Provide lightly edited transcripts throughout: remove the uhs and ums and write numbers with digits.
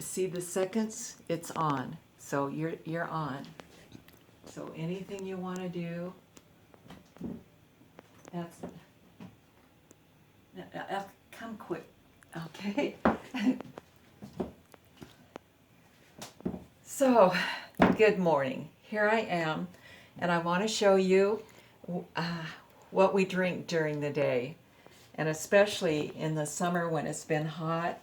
see the seconds? It's on. So you're on. So anything you want to do, that's come quick. Okay. So, good morning. Here I am, and I want to show you what we drink during the day. And especially in the summer when it's been hot,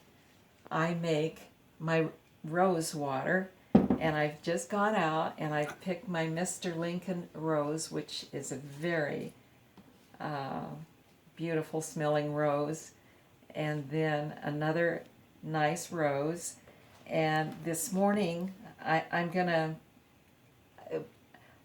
I make my rose water. And I've just gone out and I've picked my Mr. Lincoln rose, which is a very beautiful smelling rose. And then another nice rose. And this morning, I'm gonna,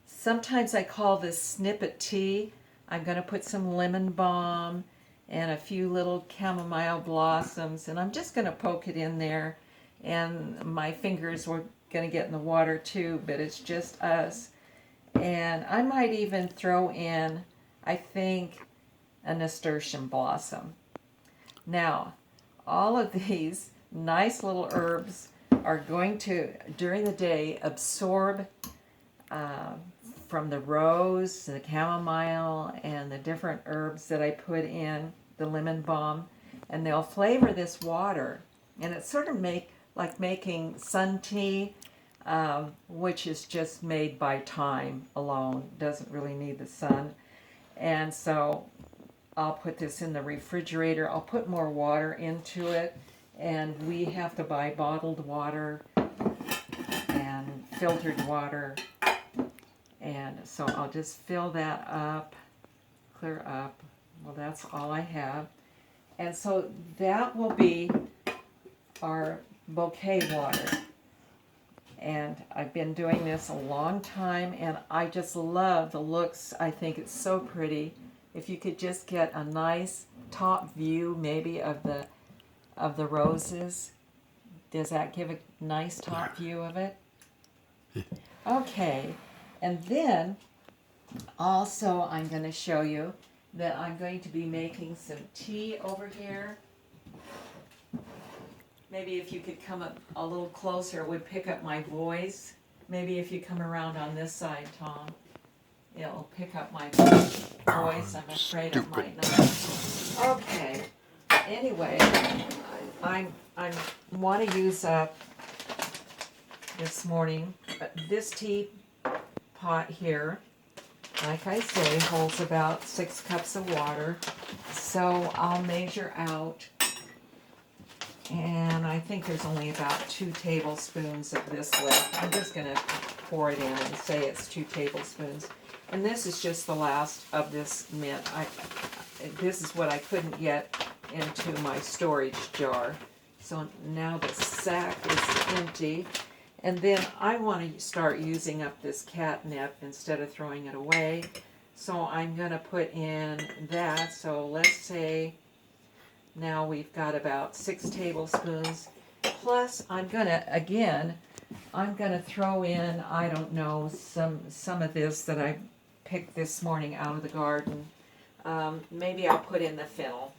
sometimes I call this snippet tea. I'm gonna put some lemon balm and a few little chamomile blossoms, and I'm just gonna poke it in there. And my fingers were gonna get in the water too, but it's just us. And I might even throw in, I think, a nasturtium blossom. Now, all of these nice little herbs are going to, during the day, absorb from the rose, the chamomile, and the different herbs that I put in, the lemon balm, and they'll flavor this water. And it's sort of like making sun tea, which is just made by time alone, doesn't really need the sun. And so I'll put this in the refrigerator. I'll put more water into it, and we have to buy bottled water and filtered water. And so I'll just fill that up, clear up. Well, that's all I have. And so that will be our bouquet water. And I've been doing this a long time, and I just love the looks. I think it's so pretty. If you could just get a nice top view maybe of the roses. Does that give a nice top view of it? Okay. And then also I'm going to show you that I'm going to be making some tea over here. Maybe if you could come up a little closer, it would pick up my voice. Maybe if you come around on this side, Tom, it'll pick up my voice. I'm afraid it might not. Okay. Anyway, I want to use up this morning. This tea pot here, like I say, holds about 6 cups of water. So I'll measure out. And I think there's only about 2 tablespoons of this left. I'm just going to pour it in and say it's 2 tablespoons. And this is just the last of this mint. This is what I couldn't get into my storage jar. So now the sack is empty. And then I want to start using up this catnip instead of throwing it away. So I'm going to put in that. So let's say now we've got about 6 tablespoons. Plus, I'm gonna throw in, I don't know, some of this that I picked this morning out of the garden. Maybe I'll put in the fennel,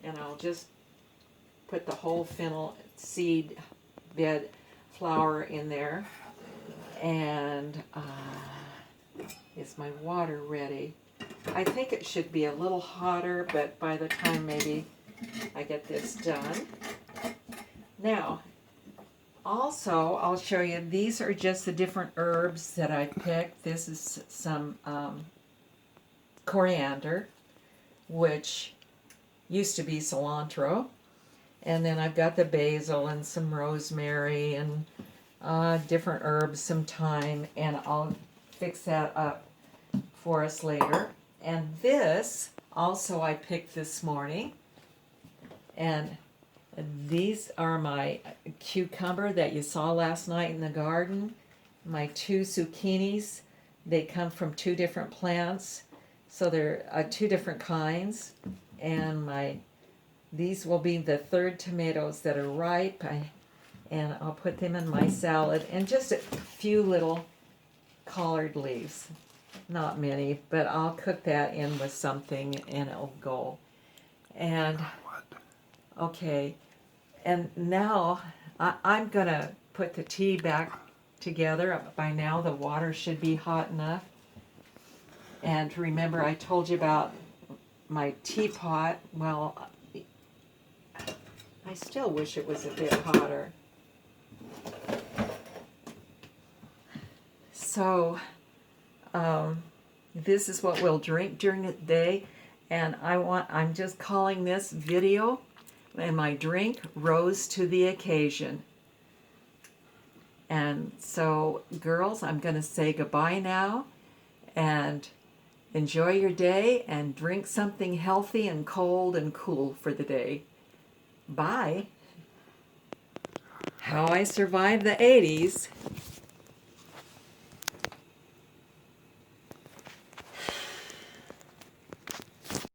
and I'll just put the whole fennel seed bed flower in there. And is my water ready? I think it should be a little hotter, but by the time maybe I get this done. Now, also, I'll show you, these are just the different herbs that I picked. This is some coriander, which used to be cilantro. And then I've got the basil and some rosemary and different herbs, some thyme, and I'll fix that up for us later. And this also I picked this morning. And these are my cucumber that you saw last night in the garden. My 2 zucchinis. They come from 2 different plants. So they're 2 different kinds. And these will be the 3rd tomatoes that are ripe. And I'll put them in my salad. And just a few little collard leaves. Not many, but I'll cook that in with something and it'll go. And okay, and now I'm going to put the tea back together. By now the water should be hot enough. And remember I told you about my teapot. Well, I still wish it was a bit hotter. So this is what we'll drink during the day, and I'm just calling this video, and my drink rose to the occasion. And so, girls, I'm going to say goodbye now, and enjoy your day, and drink something healthy and cold and cool for the day. Bye. How I survived the 80s.